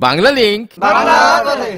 Bangla link Bangla পথে।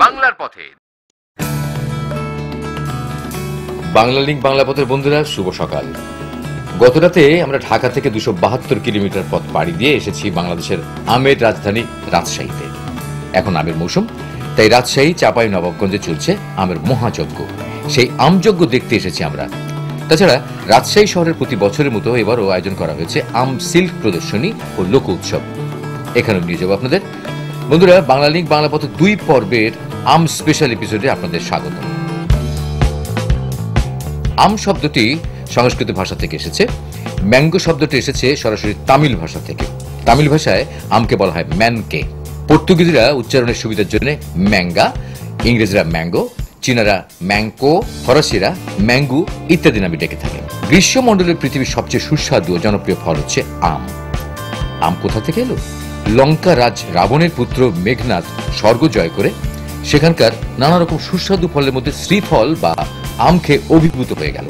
বাংলার পথে। বাংলা লিংক বাংলা পথের বন্ধুরা, শুভ সকাল। গত রাতে আমরা ঢাকা থেকে 272 কিলোমিটার পথ পাড়ি দিয়ে এসেছি বাংলাদেশের আমের রাজধানী রাজশাহীতে। এখন আমের মৌসুম, তাই রাজশাহী চাঁপাই নবাবগঞ্জে চলছে আমের মহাযজ্ঞ। সেই আমযজ্ঞ দেখতে এসেছি আমরা। তাছাড়া রাজশাহী শহরের প্রতি বছরের মতো এবারও আয়োজন করা হয়েছে আম সিল্ক প্রদর্শনী ও লোক উৎসব। এখানেও নিয়ে যাবো আপনাদের। বন্ধুরা, বাংলা লিংক বাংলা পথে 2 পর্বের আম স্পেশাল এপিসোডে আপনাদের স্বাগত। আম শব্দটি সংস্কৃত ভাষা থেকে এসেছে। ম্যাঙ্গো শব্দটি এসেছে সরাসরি তামিল ভাষা থেকে। তামিল ভাষায় আমকে বলা হয় ম্যানকে। পর্তুগিজরা উচ্চারণের সুবিধার জন্য ম্যাঙ্গা, ইংরেজরা ম্যাঙ্গো, চীনারা ম্যাঙ্কো, ফরাসিরা ম্যাঙ্গু ইত্যাদি নামে ডেকে থাকে। গ্রীষ্মমণ্ডলের পৃথিবীর সবচেয়ে সুস্বাদু ও জনপ্রিয় ফল হচ্ছে আম। আম কোথা থেকে এলো? লঙ্কা রাজ রাবণের পুত্র মেঘনাদ স্বর্গ জয় করে সেখানকার নানা রকম সুস্বাদু ফলের মধ্যে শ্রীফল বা আম খেয়ে অভিভূত হয়ে গেল।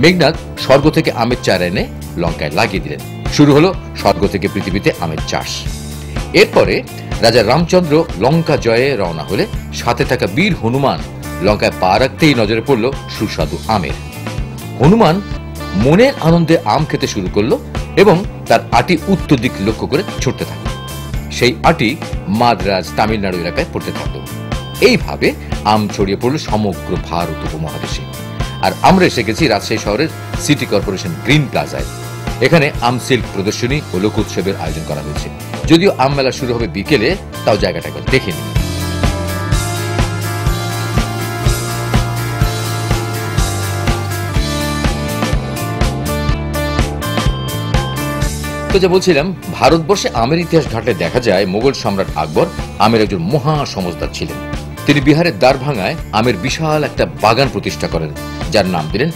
মেঘনাদ স্বর্গ থেকে আমের চারা এনে লঙ্কায় লাগিয়ে দিলেন। শুরু হলো স্বর্গ থেকে পৃথিবীতে আমের চাষ। এরপরে রাজা রামচন্দ্র লঙ্কা জয়ে রওনা হলে সাথে থাকা বীর হনুমান লঙ্কায় পা রাখতেই নজরে পড়ল সুস্বাদু আমের। হনুমান মনের আনন্দে আম খেতে শুরু করলো এবং তার আটি উত্তর দিক লক্ষ্য করে ছুটতে থাকলো। সেই আটি মাদ্রাজ তামিলনাড়ু এলাকায় পড়তে থাকলো। এইভাবে আম ছড়িয়ে পড়ল সমগ্র ভারত উপমহাদেশে। আর আমরা এসে গেছি রাজশাহী শহরের সিটি কর্পোরেশন গ্রিন প্লাজায়। এখানে আম সিল্ক প্রদর্শনী ও লোক উৎসবের আয়োজন করা হয়েছে। যদিও আম মেলা শুরু হবে বিকেলে, তাও জায়গাটা একবার দেখে নিন। তো যা বলছিলাম, ভারতবর্ষে আমের ইতিহাস ঘাটলে দেখা যায় মোগল সম্রাট আকবর আমের একজন মহা সমজদার ছিলেন। তিনি বিহারের দ্বারভাঙায় আমের বিশাল একটা বাগান প্রতিষ্ঠা করেন, যার নাম দিলেন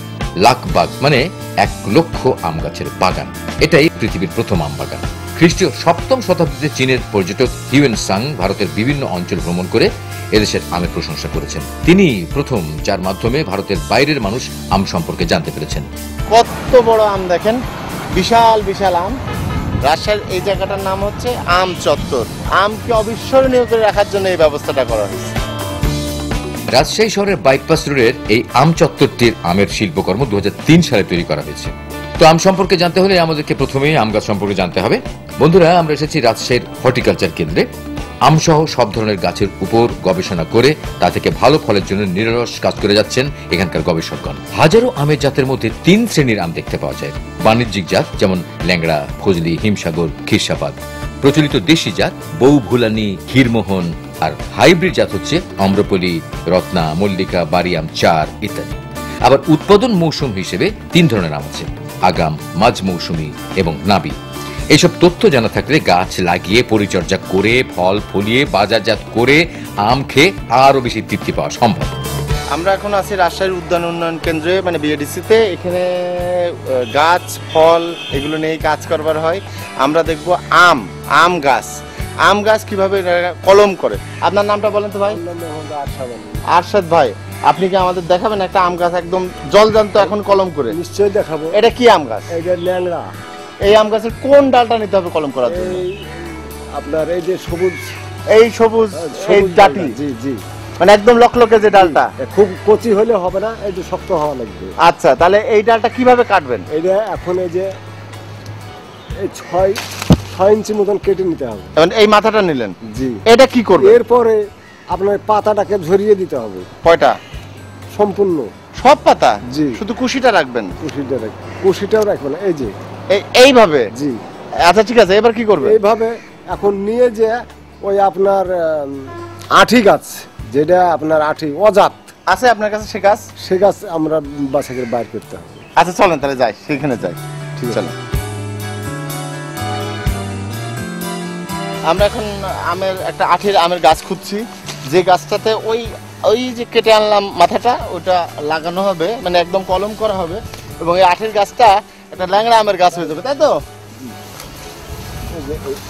লাখবাগ, মানে 1 লক্ষ আম গাছের বাগান। এটাই পৃথিবীর প্রথম আম বাগান। খ্রিস্টীয় 7ম শতাব্দীতে চীনের পর্যটক হিউয়েন সাং ভারতের বিভিন্ন অঞ্চল ভ্রমণ করে এদেশের আমের প্রশংসা করেছেন। তিনি প্রথম, যার মাধ্যমে ভারতের বাইরের মানুষ আম সম্পর্কে জানতে পেরেছেন। কত বড় আম দেখেন, বিশাল বিশাল আম। রাজশাহীর এই জায়গাটার নাম হচ্ছে আম চত্বর। আমকে অবিস্মরণীয় করে রাখার জন্য এই ব্যবস্থাটা করা হয়েছে। রাজশাহী শহরের বাইপাস রোডের এই আম চত্বরটির আমের শিল্পকর্ম 2003 সালে তৈরি করা হয়েছে। তো আম সম্পর্কে জানতে হলে আমাদেরকে প্রথমেই আম গাছ সম্পর্কে জানতে হবে। বন্ধুরা, আমরা এসেছি রাজশাহীর হর্টিকালচার কেন্দ্রে। আমসহ সব ধরনের গাছের উপর গবেষণা করে তা থেকে ভালো ফলের জন্য নিরলস কাজ করে যাচ্ছেন এখানকার গবেষকগণ। হাজারো আমের জাতের মধ্যে 3 শ্রেণীর আম দেখতে পাওয়া যায়। বাণিজ্যিক জাত যেমন ল্যাংড়া, ফজলি, হিমসাগর, খিরসাপাত। প্রচলিত দেশি জাত বৌভুলানি, ক্ষীরমোহন। আর হাইব্রিড জাত হচ্ছে আম্রপলি, রত্না, মল্লিকা, বাড়িয়াম, চার ইত্যাদি। আবার উৎপাদন মৌসুম হিসেবে 3 ধরনের আম আছে: আগাম, মাঝ মৌসুমী এবং নাবি। এইসব তথ্য জানা থাকলে গাছ লাগিয়ে পরিচর্যা করে ফল ফলিয়ে বাজারজাত করে আম খেয়ে আরো বেশি তৃপ্তি পাওয়া সম্ভব। আমরা এখন আছি রাজশাহীর উদ্যান উন্নয়ন কেন্দ্রে, মানে বিএডিসিতে। এখানে গাছ ফল এগুলো নিয়ে কাজ করবার হয়। আমরা দেখব আম গাছ। আম গাছ কিভাবে কলম করে। আপনার নামটা বলেন তো ভাই? আরশাদ ভাই, আপনি কি আমাদের দেখাবেন একটা আম গাছ একদম জলজান্ত এখন কলম করে? নিশ্চয়ই দেখাবো। এটা কি আম গাছ? এটা ল্যাংড়া। এই আম গাছের কোন ডালটা নিতে হবে কলম করার জন্য? আপনার এই যে সবুজ, এই সবুজ এই ডাটি। জি জি, মানে একদম লকলকে যে ডালটা। খুব কচি হলে হবে না, এই যে শক্ত হওয়া লাগবে। আচ্ছা, তাহলে এই ডালটা কিভাবে কাটবেন? এইটা এখন এই যে এই 6 ইঞ্চি মতন কেটে নিতে হবে। এই মাথাটা নিলেন? জি। এটা কি করবেন? এরপরে আপনার পাতাটাকে ঝরিয়ে দিতে হবে। কয়টা? সম্পূর্ণ সব পাতা? জি। শুধু কুশিটা রাখবেন? কুশিটাও রাখবেন। এই যে এইভাবে? জি। আচ্ছা ঠিক আছে, এবার কি করবেন? এইভাবে এখন নিয়ে যে ওই আপনার আঠি গাছ, যেটা আপনার আঠি অজাত আছে আপনার কাছে সে গাছ? সে গাছ আমরা বাছাই করে বাইর করতে হবে। আচ্ছা চলেন তাহলে যাই, সেখানে যাই। ঠিক আছে। চলেন। আমরা এখন একটা আঠির আমের গাছ খুঁজছি, যে গাছটাতে ওই যে কেটে আনলাম মাথাটা, ওটা লাগানো হবে, মানে একদম কলম করা হবে, এবং এই আঠির গাছটা একটা ল্যাংড়া আমের গাছ হয়ে যাবে, তাই তো?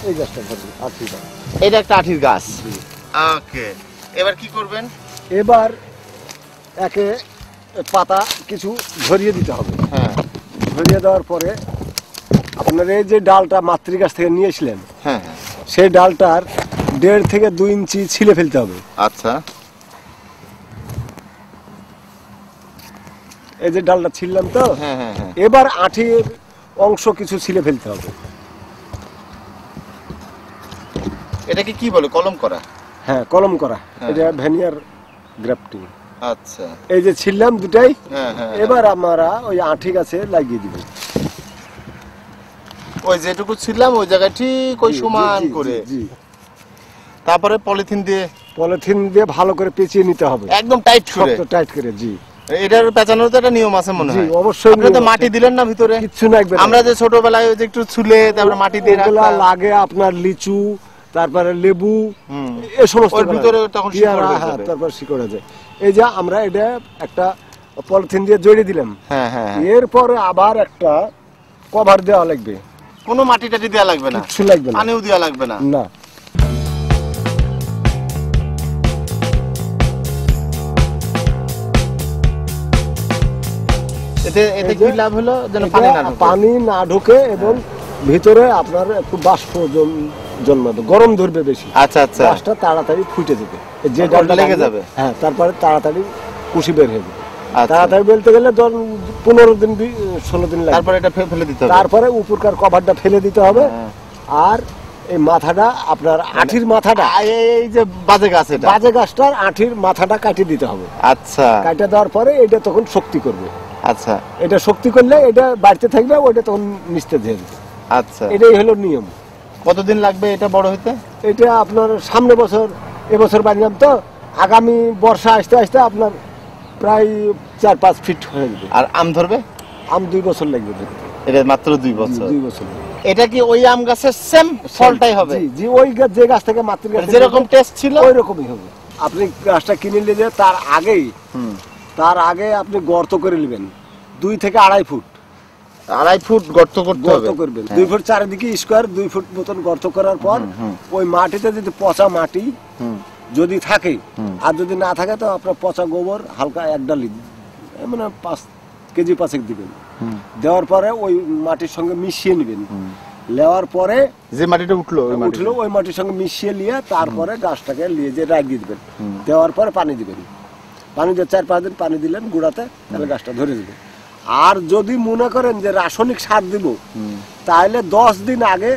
এই গাছটা আঠি গাছ, এটা একটা আঠির গাছ। ওকে, এবার কি করবেন? এবার একে পাতা কিছু ঝরিয়ে দিতে হবে। হ্যাঁ, ঝরিয়ে দেওয়ার পরে আপনার এই যে ডালটা মাতৃগাছ থেকে নিয়ে এসলেন, হ্যাঁ, সেই ডালটার 1.5 থেকে 2 ইঞ্চি ছিলে ফেলতে হবে। আচ্ছা, এই যে ডালটা ছিললাম তো, হ্যাঁ, হ্যাঁ, হ্যাঁ। এবার আঠির অংশ কিছু ছিলে ফেলতে হবে। এটাকে কি বলে, কলম করা? হ্যাঁ, কলম করা। হ্যাঁ। এটা ভ্যানিয়ার গ্রাফটিং। আচ্ছা, এই যে ছিললাম দুটাই, হ্যাঁ, হ্যাঁ। এবার আমরা ওই আঠি গাছে লাগিয়ে দিব। ওই যেটুকু ছিলাম ওই জায়গায় ঠিক ওই সমান করে, তারপরে পলিথিন দিয়ে ভালো করে পেঁচিয়ে নিতে হবে, একদম টাইট করে, শক্ত টাইট করে। জি, এটার পেঁচানোর তো একটা নিয়ম আছে মনে হয়? অবশ্যই। আপনি তো মাটি দিলেন না ভিতরে? কিচ্ছু লাগবে না। আমরা যে ছোটবেলায় ওই যে একটু ছুলে তারপরে মাটি দিয়ে রাখলাম, লাগে আপনার লিচু, তারপরে লেবু, এই সমস্ত ওর ভিতরে তখন শিকড় হয়ে যাবে। তারপর শিকড় আছে। এই যে আমরা এটা একটা পলিথিন দিয়ে জড়িয়ে দিলাম, হ্যাঁ, হ্যাঁ। এরপরে আবার একটা কভার দেওয়া লাগবে। কোনো মাটি টাটি দেওয়া লাগবে না, কিচ্ছু লাগবে না, পানিও দেওয়া লাগবে না। না। এতে কি লাভ হলো? যেন পানি না ঢোকে এবং ভিতরে আপনার একটু বাষ্প জন্মাবে, গরম ধরবে বেশি। আচ্ছা, আচ্ছা। গাছটা তাড়াতাড়ি ফুটে যাবে, যে ডালটা লেগে যাবে। হ্যাঁ, তারপরে তাড়াতাড়ি কুশি বের হবে। আচ্ছা। তাড়াতাড়ি বলতে গেলে 15 দিন 16 দিন লাগে। তারপরে এটা ফেলে দিতে হবে। তারপরে উপরকার কভারটা ফেলে দিতে হবে। আর এই মাথাটা আপনার আঠির মাথাটা, এই যে বাজে গাছ, এটা বাজে গাছটার আঠির মাথাটা কাটিয়ে দিতে হবে। আচ্ছা, কাটিয়ে দেওয়ার পরে এটা তখন শক্তি করবে। আচ্ছা, এটা শক্তি করলে এটা বাড়তে থাকবে, ওইটা তখন নিচতে ধরবে। আচ্ছা। এটাই হলো নিয়ম। কতদিন লাগবে এটা বড় হইতে? এটা আপনার সামনে বছর, এবছর বানিলাম তো, আগামী বর্ষা আসতে আসতে আপনার প্রায় 4-5 ফিট হয়ে যাবে। আর আম ধরবে? আম 2 বছর লাগবে ধরতে। এটা মাত্র 2 বছর? 2 বছর। এটা কি ওই আম গাছের সেম ফলটাই হবে? জি, জি, ওই যে গাছ থেকে মাতৃগাছ যেরকম টেস্ট ছিল ওই রকমই হবে। আপনি গাছটা কিনে নিলে তার আগে আপনি গর্ত করে নেবেন 2 থেকে 2.5 ফুট। 2.5 ফুট গর্ত করতে হবে? গর্ত করবেন 2 ফুট চারিদিকে স্কয়ার, 2 ফুট মতন গর্ত করার পর ওই মাটিতে যদি পচা মাটি যদি থাকে, আর যদি না থাকে তো আপনার পচা গোবর হালকা 1 ডালি, মানে 5 কেজি 5 দিবেন। দেওয়ার পরে ওই মাটির সঙ্গে মিশিয়ে নেবেন। নেওয়ার পরে যে মাটিটা উঠলো ওই মাটির সঙ্গে মিশিয়ে নিয়ে তারপরে গাছটাকে নিয়ে যে রাখিয়ে দিবেন। দেওয়ার পরে পানি দিবেন। পানি দিয়ে 4-5 দিন পানি দিলেন গুঁড়াতে, তাহলে গাছটা ধরে যাবে। আর যদি মনে করেন যে রাসায়নিক সার দিব, তাহলে 10 দিন আগে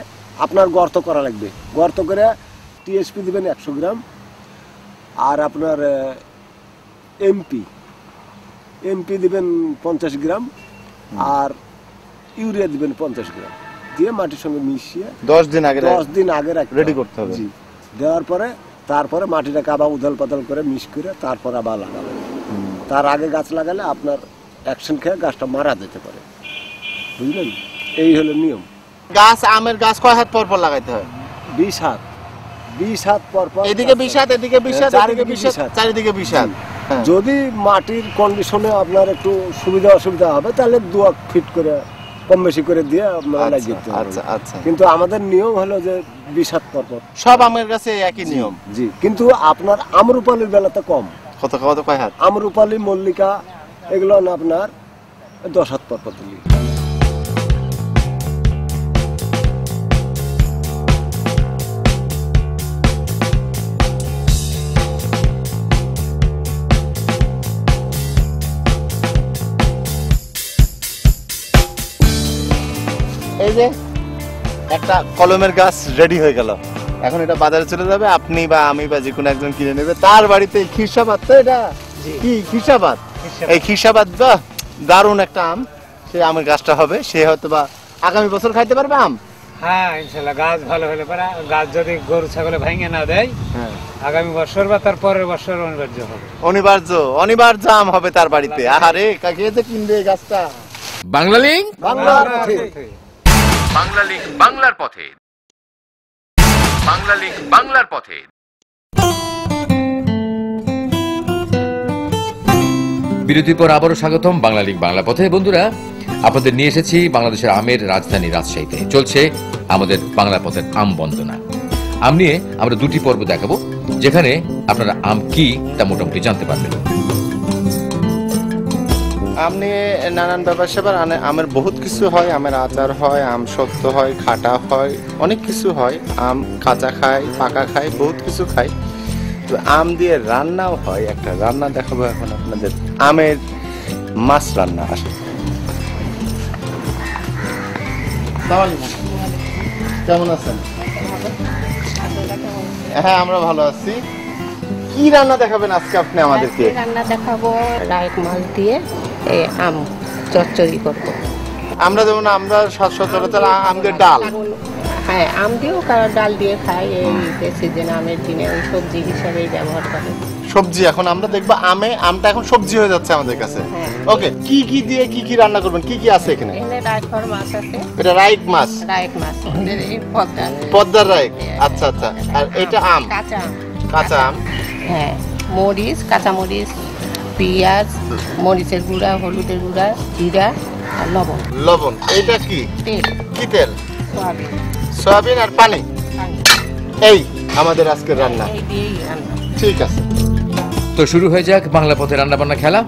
আপনার গর্ত করা লাগবে। গর্ত করে টিএসপি দিবেন 100 গ্রাম, আর আপনার এমপি দিবেন 50 গ্রাম, আর ইউরিয়া দিবেন 50 গ্রাম দিয়ে মাটির সঙ্গে মিশিয়ে 10 দিন আগে রেডি করতে হবে। জি, দেওয়ার পরে তারপরে মাটিটাকে আবার উদাল পাতাল করে মিক্স করে তারপর আবার লাগাবেন। তার আগে গাছ লাগালে আপনার অ্যাকশন খেয়ে গাছটা মারা যেতে পারে, বুঝলেন? এই হলো নিয়ম। গাছ, আমের গাছ কয় হাত পর পর লাগাইতে হয়? 20 হাত। 20 হাত পর পর, এদিকে 20 হাত, এদিকে 20 হাত, এদিকে 20 হাত, চারিদিকে 20 হাত। যদি মাটির কন্ডিশনে আপনার একটু সুবিধা অসুবিধা হবে তাহলে 2 ফিট করে কম বেশি করে দিয়ে আপনারা লাগিয়ে দিতে হবে। আচ্ছা, আচ্ছা। কিন্তু আমাদের নিয়ম হলো যে 20 হাত পর পর। সব আমের গাছে একই নিয়ম? জি, কিন্তু আপনার আমরুপালির বেলাতে কম। কত কয় হাত? আমরুপালি, মল্লিকা এগুলো না আপনার 10 হাত পর পর দিলি। এই যে একটা কলমের গাছ রেডি হয়ে গেল। এখন এটা বাজারে চলে যাবে, আপনি বা আমি বা যে কোনো একজন কিনে নেবে। তার বাড়িতে খিরসাবাদ, তো এটা কি খিরসাবাদ? এই খিরসাবাদ বা দারুণ একটা আম, সেই আমের গাছটা হবে। সে হয়তো বা আগামী বছর খাইতে পারবে আম। হ্যাঁ ইনশাল্লাহ গাছ ভালো হলে পরে, গাছ যদি গরু ছাগলে ভেঙে না দেয় আগামী বছর বা তার পরের বছর অনিবার্য হবে। অনিবার্য আম হবে তার বাড়িতে। আরে কাকে যে কিনবে এই গাছটা। বাংলা লিঙ্ক বাংলার পথে। বাংলা লিঙ্ক বাংলার পথে। বাংলা লিঙ্ক বাংলার পথে। বিরতির পর আবারও স্বাগতম বাংলা লিঙ্ক বাংলা পথে। বন্ধুরা, আপনাদের নিয়ে এসেছি বাংলাদেশের আমের রাজধানী রাজশাহীতে। চলছে আমাদের বাংলা পথের আম বন্দনা। আম নিয়ে আমরা দুটি পর্ব দেখাবো, যেখানে আপনারা আম কি তা মোটামুটি জানতে পারবেন। আম নিয়ে নানান ব্যাপার স্যাপার, আমের বহুত কিছু হয়। আমের আচার হয়, আম শক্ত হয়, খাটা হয়, অনেক কিছু হয়। আম কাঁচা খায়, পাকা খায়, বহুত কিছু খায়। তো আম দিয়ে রান্নাও হয়। একটা রান্না দেখাবো এখন আপনাদের, আমের মাছ রান্না। আসে কেমন আছেন? হ্যাঁ আমরা ভালো আছি। কি রান্না দেখাবেন আজকে আপনি আমাদেরকে? রান্না দেখাবো রাইক মাছ দিয়ে আম চচ্চড়ি করবো। আমরা যেমন আমরা সচরাচর আম দিয়ে ডাল, হ্যাঁ আম দিয়েও ডাল দিয়ে খাই। এই সিজনে আমের দিনে ওই সবজি হিসাবেই ব্যবহার করে। সবজি এখন আমরা দেখবো আমটা এখন সবজি হয়ে যাচ্ছে আমাদের কাছে। হ্যাঁ। ওকে, কি কি দিয়ে কি কি রান্না করবেন? কি কি আছে এখানে? এখানে রাইকর মাছ আছে। এটা রাইক মাছ, রাইক মাছ এই পদ্মার রাইক। আচ্ছা আচ্ছা। আর এটা আম, কাঁচা আম। কাঁচা আম। হ্যাঁ, মরিচ, কাঁচা মরিচ, পেঁয়াজ, মরিচের গুঁড়া, হলুদের গুঁড়া, জিরা আর লবণ। লবণ। এটা কি তেল, কি তেল? সয়াবিন, সয়াবিন আর পানি। পানি। এই আমাদের আজকের রান্না। এই দিয়েই রান্না। ঠিক আছে, তো শুরু হয়ে যাক বাংলা পথে রান্নাবান্না খেলা।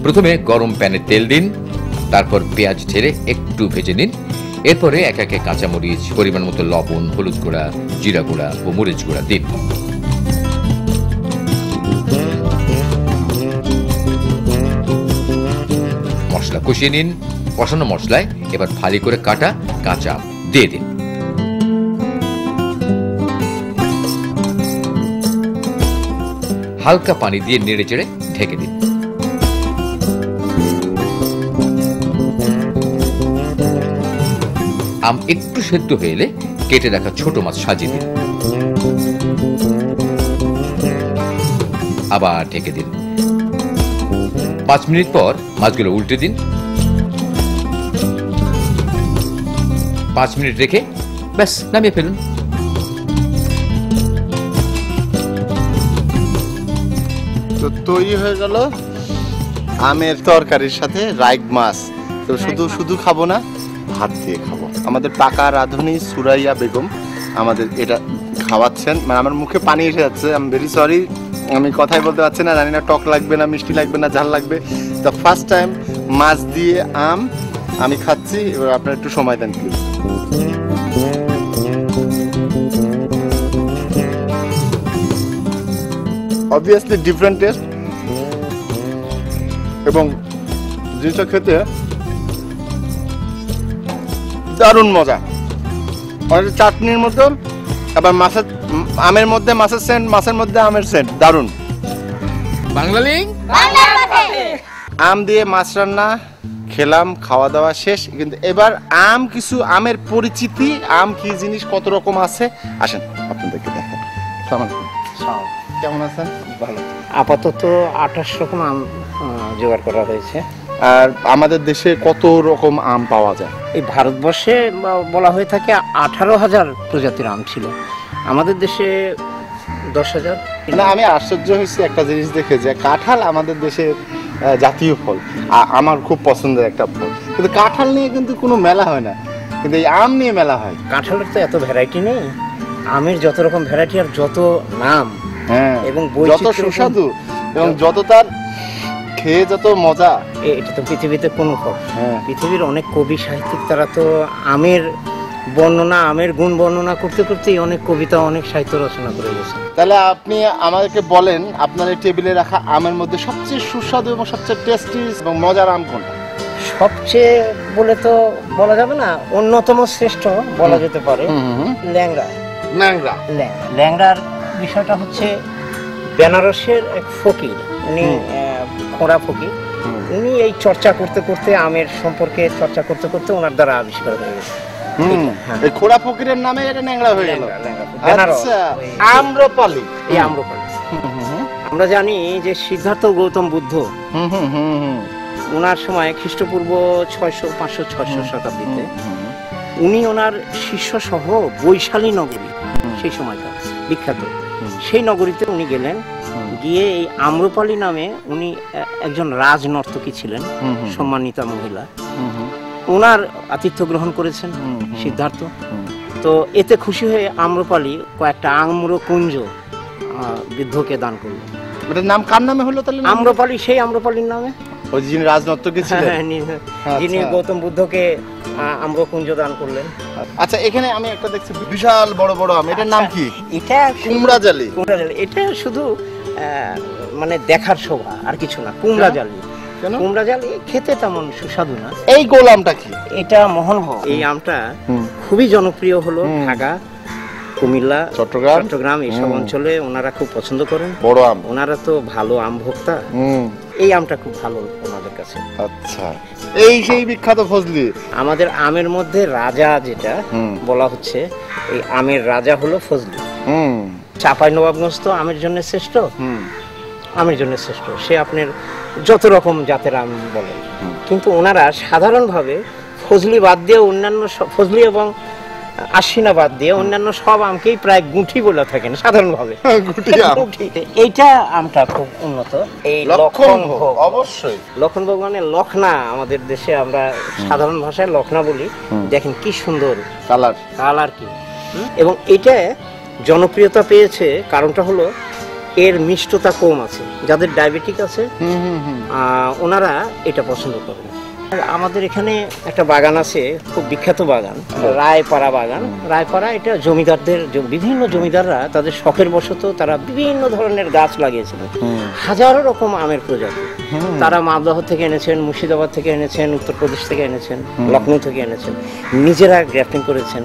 প্রথমে গরম প্যানে তেল দিন, তারপর পেঁয়াজ ছেড়ে একটু ভেজে নিন। এরপরে এক একে কাঁচামরিচ, পরিমাণ মতো লবণ, হলুদ গুঁড়া, জিরা গুঁড়া ও মরিচ গুঁড়া দিন। মশলা কষিয়ে নিন। কষানো মশলায় এবার ফালি করে কাটা কাঁচা আম দিয়ে দিন। হালকা পানি দিয়ে নেড়ে চেড়ে ঢেকে দিন। আম একটু সেদ্ধ হয়ে এলে কেটে রাখা ছোট মাছ সাজিয়ে দিন। আবার ঢেকে দিন। 5 মিনিট পর মাছগুলো উল্টে দিন। 5 মিনিট রেখে ব্যাস নামিয়ে ফেলুন। তো তৈরি হয়ে গেল আমের তরকারির সাথে রাইক মাছ। তো শুধু খাবো না, ভাত দিয়ে খাবো। আমাদের পাকা রাঁধুনি সুরাইয়া বেগম আমাদের এটা খাওয়াচ্ছেন। মানে আমার মুখে পানি এসে যাচ্ছে। আই এম ভেরি সরি, আমি কথাই বলতে পারছি না। জানি না টক লাগবে না মিষ্টি লাগবে না ঝাল লাগবে। তো ফার্স্ট টাইম মাছ দিয়ে আম আমি খাচ্ছি। এবার আপনারা একটু সময় দেন প্লিজ। অবভিয়াসলি ডিফারেন্ট টেস্ট, এবং জিনিসটা খেতে দারুণ মজা। আর চাটনির মতো, আবার মাছের আমের মধ্যে মাছের সেন্ট, মাছের মধ্যে আমের সেন্ট, দারুণ। বাংলা লিঙ্ক আম দিয়ে মাছ রান্না খেলাম, খাওয়া দাওয়া শেষ। কিন্তু এবার কিছু আমের পরিচিতি, আম কি জিনিস, কত রকম আছে, আসেন আপনাদেরকে দেখেন। কেমন আছেন? ভালো। আপাতত 28 রকম আম জোগাড় করা হয়েছে। আর আমাদের দেশে কত রকম আম পাওয়া যায়? এই ভারতবর্ষে বলা হয়ে থাকে 18,000 প্রজাতির আম ছিল। আমাদের দেশে 10,000। না, আমি আশ্চর্য হয়েছি একটা জিনিস দেখে, যে কাঁঠাল আমাদের দেশের জাতীয় ফল, আমার খুব পছন্দের একটা ফল, কিন্তু কাঁঠাল নিয়ে কিন্তু কোনো মেলা হয় না, কিন্তু এই আম নিয়ে মেলা হয়। কাঁঠালের তো এত ভ্যারাইটি নেই। আমের যত রকম ভ্যারাইটি আর যত নাম, হ্যাঁ, এবং যত সুস্বাদু এবং যত তার খেয়ে যত মজা, এটা তো পৃথিবীতে কোনো ফল। হ্যাঁ। পৃথিবীর অনেক কবি সাহিত্যিক তারা তো আমের বর্ণনা, আমের গুণ বর্ণনা করতে করতেই অনেক কবিতা, অনেক সাহিত্য রচনা করে গেছে। তাহলে আপনি আমাদেরকে বলেন, আপনার এই টেবিলে রাখা আমের মধ্যে সবচেয়ে সুস্বাদু এবং সবচেয়ে টেস্টি এবং মজার আম কোনটা? সবচেয়ে বলে তো বলা যাবে না, অন্যতম শ্রেষ্ঠ বলা যেতে পারে ল্যাংড়া। ন্যাংরা। ল্যাংড়ার বিষয়টা হচ্ছে বেনারসের এক ফকির, উনি খোঁড়া ফকির, উনি এই চর্চা করতে করতে, আমের সম্পর্কে চর্চা করতে করতে ওনার দ্বারা আবিষ্কার হয়ে গেছে। এই খোড়া ফকিরের নামে এটা ন্যাংরা হয়ে গেল। বেনারস। আচ্ছা, ওই আম্রপালি। এই আম্রপালি। আমরা জানি যে সিদ্ধার্থ গৌতম বুদ্ধ ওনার সময় খ্রিস্টপূর্ব 500-600 শতাব্দীতে উনি ওনার শিষ্য সহ বৈশালী নগরী, সেই সময়কার বিখ্যাত সেই নগরীতে উনি গেলেন, গিয়ে এই আম্রপালি নামে উনি একজন রাজনর্তকী ছিলেন, সম্মানিতা মহিলা, ওনার আতিথ্য গ্রহণ করেছেন সিদ্ধার্থ। তো এতে খুশি হয়ে আম্রপালি কয়েকটা আম্রকুঞ্জ বৃদ্ধকে দান করলেন। এটার নাম কার নামে হলো তাহলে? আম্রপালি, সেই আম্রপালির নামে, ওই যিনি রাজনর্তকী ছিলেন, যিনি গৌতম বুদ্ধকে আম্রকুঞ্জ দান করলেন। আচ্ছা, এখানে আমি একটা দেখছি বিশাল বড় বড় আম, এটার নাম কি? এটা কুমড়া জালি। কুমড়া জালি, এটা শুধু মানে দেখার শোভা, আর কিছু না। কুমড়া জালি, কুমড়া জালি খেতে তেমন সুস্বাদু না। এই গোল আমটা কি? এটা মোহনভোগ। এই আমটা খুবই জনপ্রিয় হলো ঢাকা, কুমিল্লা, চট্টগ্রাম এইসব অঞ্চলে ওনারা খুব পছন্দ করেন। বড় আম, ওনারা তো ভালো আম ভোক্তা। এই আমটা খুব ভালো ওনাদের কাছে। আচ্ছা, এই সেই বিখ্যাত ফজলি। আমাদের আমের মধ্যে রাজা যেটা বলা হচ্ছে, এই আমের রাজা হলো ফজলি। চাঁপাইনবাবগঞ্জ তো আমের জন্য শ্রেষ্ঠ, আমের জন্য শ্রেষ্ঠ। সে আপনার যত রকম জাতের আম বলেন, কিন্তু ওনারা সাধারণভাবে ফজলি বাদ দিয়ে অন্যান্য ফজলি এবং আশ্বিনা বাদ দিয়ে অন্যান্য সব আমকেই প্রায় গুঠি বলে থাকেন সাধারণভাবে। এইটা আমটা খুব উন্নত। এই লক্ষণভোগ, অবশ্যই লক্ষণভোগ মানে লখনা, আমাদের দেশে আমরা সাধারণ ভাষায় লখনা বলি। দেখেন কি সুন্দর কালার, কালার কি। এবং এটা জনপ্রিয়তা পেয়েছে কারণটা হলো এর মিষ্টতা কম আছে। যাদের ডায়াবেটিক আছে ওনারা এটা পছন্দ করেন। আমাদের এখানে একটা বাগান আছে, খুব বিখ্যাত বাগান, রায়পাড়া বাগান। রায়পাড়া এটা জমিদারদের, বিভিন্ন জমিদাররা তাদের শখের বশত তারা বিভিন্ন ধরনের গাছ লাগিয়েছিলেন, হাজারো রকম আমের প্রজাতি। তারা মালদহ থেকে এনেছেন, মুর্শিদাবাদ থেকে এনেছেন, উত্তরপ্রদেশ থেকে এনেছেন, লখনৌ থেকে এনেছেন, নিজেরা গ্রাফটিং করেছেন,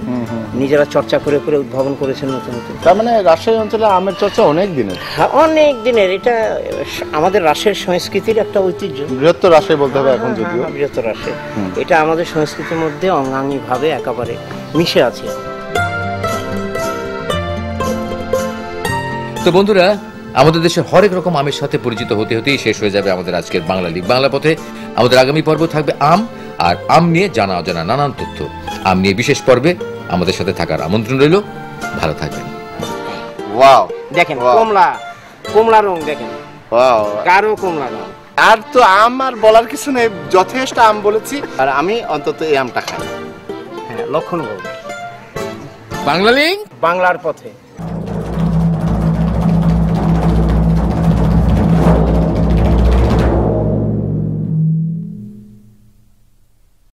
নিজেরা চর্চা করে করে উদ্ভাবন করেছেন নতুন নতুন। তার মানে রাজশাহী অঞ্চলে আমের চর্চা অনেক দিনের। অনেক দিনের। এটা আমাদের রাজশাহীর সংস্কৃতির একটা ঐতিহ্য। বৃহত্তর রাজশাহী বলতে হবে এখন, যদিও বৃহত্তর রাজশাহী। এটা আমাদের সংস্কৃতির মধ্যে অঙ্গাঙ্গী ভাবে একেবারে মিশে আছে। তো বন্ধুরা, আমাদের দেশে হরেক রকম আমের সাথে পরিচিত হতে হতেই শেষ হয়ে যাবে আমাদের আজকের বাংলা লিগ বাংলা পথে। আমাদের আগামী পর্ব থাকবে আম, আর আম নিয়ে জানা অজানা নানান তথ্য। আম নিয়ে বিশেষ পর্বে আমাদের সাথে থাকার আমন্ত্রণ রইল। ভালো থাকবেন। ওয়াও, দেখেন কমলা, কমলা রং দেখেন, ওয়াও, গাঢ় কমলা রং। আর তো আম আর বলার কিছু নেই, যথেষ্ট আম বলেছি। আর আমি অন্তত এই আমটা খাই। হ্যাঁ, লক্ষণভোগ। বাংলা লিগ বাংলার পথে।